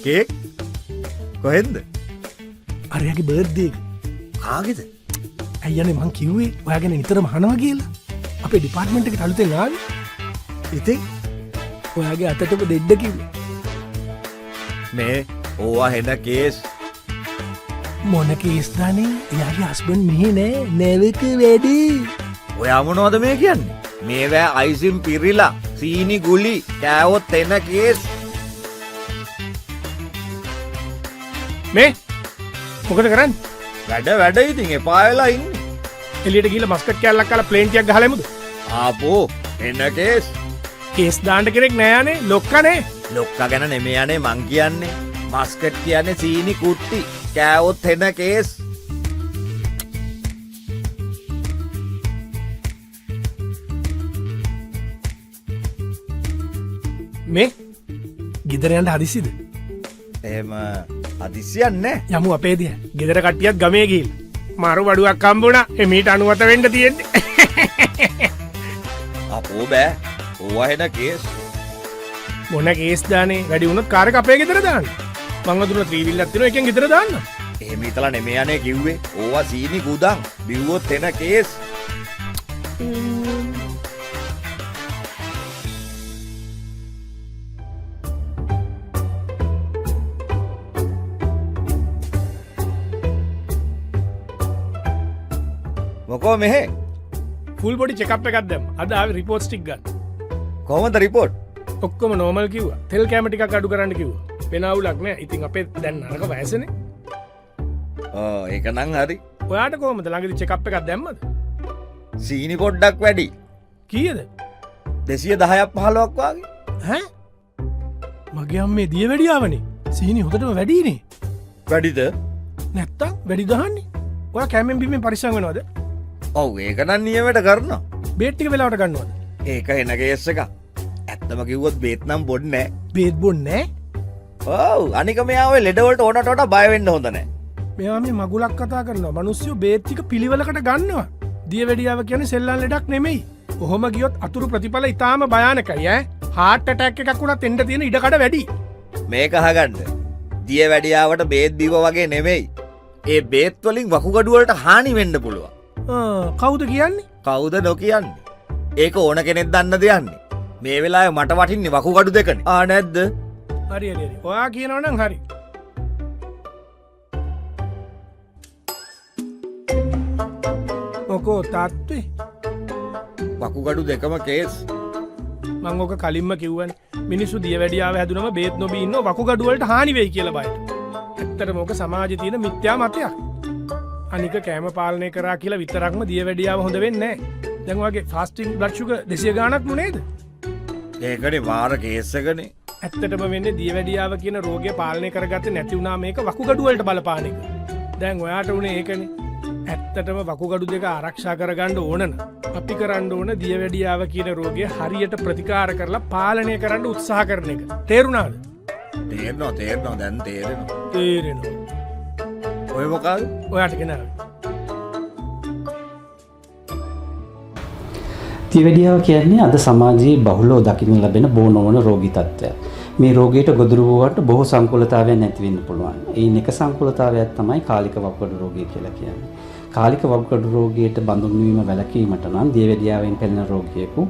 Cake කොහෙන්ද? අරයාගේ birthday එක. කාගේද? අයියනේ මං කිව්වේ ඔයා ගැන නිතරම අහනවා කියලා. අපේ ඩිපාර්ට්මන්ට් එකට අලුතෙන් ආවේ. ඉතින් ඔයාගේ අතටම දෙන්න කිව්වේ. මේ ඕවා හෙන කේස් මොන කේස් දානේ? එයාගේ හස්බන්ඩ් මෙහෙ නෑ. නැවක වැඩි. ඔයා මොනවද මේ කියන්නේ? මේවැ අයිසින් පිරිලා සීනි ගුලි කෑවොත් එන කේස්. මේ මොකද කරන්නේ? වැඩ ඉතින් එපා වෙලා ඉන්නේ. එළියට ගිහලා මස්කට් කෑල්ලක් කාලා ප්ලේන් ටිකක් ගහලා එමුද? ආපෝ එන කේස්. කේස් දාන්න කෙනෙක් නෑ යන්නේ. ලොක්කනේ. ලොක්කා ගැන නෙමෙයි යන්නේ මං කියන්නේ. මස්කට් කියන්නේ සීනි කුට්ටි කෑවොත් එන කේස්. මේ ගෙදර යන්න හදිසිද? එහෙම හදිසියක් නෑ. යමු අපේ දිහා. ගෙදර කට්ටියත් ගමේ ගිහිල්ලා. මාරු බඩුවක් හම්බුණා. එමීට 90 වෙන්න තියෙන්නේ. අපෝ බෑ. ඕවා හෙන කේස්. මොන කේස් දානේ? වැඩි වුණොත් කාර් එක අපේ ගෙදර දාන්න. මං අඳුන 3 wheeler තියෙනවා. එකෙන් ගෙදර දාන්න. එහෙම හිතලා නෙමෙයි යන්නේ කිව්වේ. ඕවා සීනි ගුදන්. බිව්වොත් එන කේස්. මොකෝ මෙහෙ ෆුල් බොඩි චෙකප් එකක් දැම්ම. අද ආවේ රිපෝට්ස් ටික ගන්න. කොහොමද රිපෝට්? ඔක්කොම නෝමල් කිව්වා. තෙල් කැම ටිකක් අඩු කරන්න කිව්වා. වෙනවුලක් නෑ. ඉතින් අපේ දැන් නරක වයසනේ. ඒක නම් හරි. ඔයාට කොහොමද ළඟදී චෙකප් එකක් දැම්මද? සීනි පොඩ්ඩක් වැඩි. කීයද? 210ක් 15ක් වාගේ. ඈ? මගේ අම්මේ දිය වැඩියාවනේ. සීනි හොඳටම වැඩිනේ. වැඩිද? නැත්තම් වැඩි දහන්නේ. ඔයා කැමෙන් බිමෙන් පරිස්සම් වෙනවද? ඔව් ඒක නම් නියමයට කරනවා. බේත් ටික වෙලාවට ගන්නවද? ඒක එන කේස් එකක්. ඇත්තම කිව්වොත් බේත් නම් බොන්නේ නැහැ. බේත් බොන්නේ නැහැ? ඔව් අනික මෙයා ඔය ලෙඩ වලට ඕනට වඩා බය වෙන්න හොඳ නැහැ. මෙයා මේ මගුලක් කතා කරනවා. මිනිස්සු බේත් ටික පිළිවෙලකට ගන්නවා. දිය වැඩියාව කියන්නේ සෙල්ලම් ලෙඩක් නෙමෙයි. කොහොම ගියොත් අතුරු ප්‍රතිඵල ඉතාම භයානකයි ඈ. හાર્ට් ඇටැක් එකක් වුණත් එන්න තියෙන ඉඩකඩ වැඩි. මේක අහගන්න. දිය වැඩියාවට බේත් බීව වගේ නෙමෙයි. ඒ බේත් වලින් වකුගඩු වලට හානි වෙන්න පුළුවන්. කවුද කියන්නේ? කවුද නොකියන්නේ? ඒක ඕන කෙනෙක් දන්න දෙයන්නේ. මේ වෙලාවේ මට වටින්නේ වකුගඩු දෙකනේ. නැද්ද? හරි. ඔයා කියනවා නම් හරි. මොකෝ තාත්තේ? වකුගඩු දෙකම කේස්. මං ඔක කලින්ම කිව්වනේ. මිනිස්සු දිය වැඩියාව හැදුනම බේත් නොබී ඉන්නව වකුගඩු වලට හානි වෙයි කියලා බයට. ඇත්තටම ඔක සමාජයේ තියෙන මිත්‍යා මතයක්. අනික කෑම පාලනය කරා කියලා විතරක්ම දිය වැඩියාව හොඳ වෙන්නේ නැහැ. දැන් ඔයගේ ෆාස්ටිං බ්ලඩ් ෂුගර් 200 ගාණක් නුනේද? ඒකනේ වාර කේස් එකනේ. ඇත්තටම වෙන්නේ දිය වැඩියාව කියන රෝගය පාලනය කරගත්තේ නැති වුණා මේක වකුගඩු වලට බලපාන එක. දැන් ඔයාට උනේ ඒකනේ. ඇත්තටම වකුගඩු දෙක ආරක්ෂා කරගන්න ඕන නම් අපි කරන්න ඕන දිය වැඩියාව කියන රෝගය හරියට ප්‍රතිකාර කරලා පාලනය කරන්න උත්සාහ කරන එක. තේරුණාද? තේරෙනවා දැන් තේරෙනවා. ඔය මොකක්ද? ඔයාට ගෙනාවේ. දිය වැඩියාව කියන්නේ අද සමාජයේ බහුලව දකින්න ලැබෙන බෝ නොවන රෝගී තත්ත්වයක්. මේ රෝගයට ගොදුරු වුවට බොහෝ සංකූලතාවයන් නැති වෙන්න පුළුවන්. ඒයින් එක සංකූලතාවයක් තමයි කාලික වකුගඩු රෝගය කියලා කියන්නේ. කාලික වකුගඩු රෝගයට බඳුන් වීම වැළකීමට නම් දිය වැඩියාවෙන් පෙළෙන රෝගියෙකු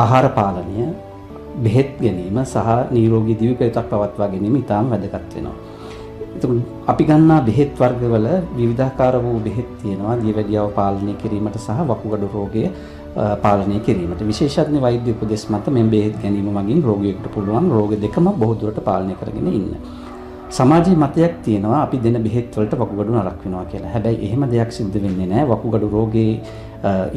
ආහාර පාලනය, බෙහෙත් ගැනීම සහ නිරෝගී දිවිපෙතක් පවත්වා ගැනීම ඉතාම වැදගත් වෙනවා. අපි ගන්නා බෙහෙත් වර්ගවල විවිධාකාර වූ බෙහෙත් තියෙනවා දිය වැඩියාව පාලනය කිරීමට සහ වකුගඩු රෝගය පාලනය කිරීමට. විශේෂඥ වෛද්‍ය උපදෙස් මත මේ බෙහෙත් ගැනීම මගින් රෝගියෙකුට පුළුවන් රෝග දෙකම බොහෝ දුරට පාලනය කරගෙන ඉන්න. සමාජයේ මතයක් තියෙනවා අපි දෙන බෙහෙත් වලට වකුගඩු නරක වෙනවා කියලා. හැබැයි එහෙම දෙයක් සිද්ධ වෙන්නේ නැහැ. වකුගඩු රෝගේ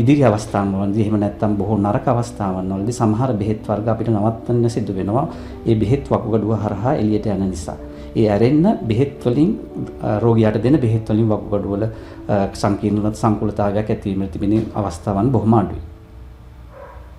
ඉදිරි අවස්ථාවන්වලදී එහෙම නැත්නම් බොහෝ නරක අවස්ථාවන්වලදී සමහර බෙහෙත් වර්ග අපිට නවත්තන්න සිදු වෙනවා. ඒ බෙහෙත් වකුගඩුව හරහා එළියට යන නිසා. ඒ ඇරෙන්න බෙහෙත් වලින් රෝගියාට දෙන බෙහෙත් වලින් වකුගඩු වල සංකීර්ණ සංකූලතාවයක් ඇති වීමට තිබෙන අවස්ථාවන් බොහොම අඩුයි.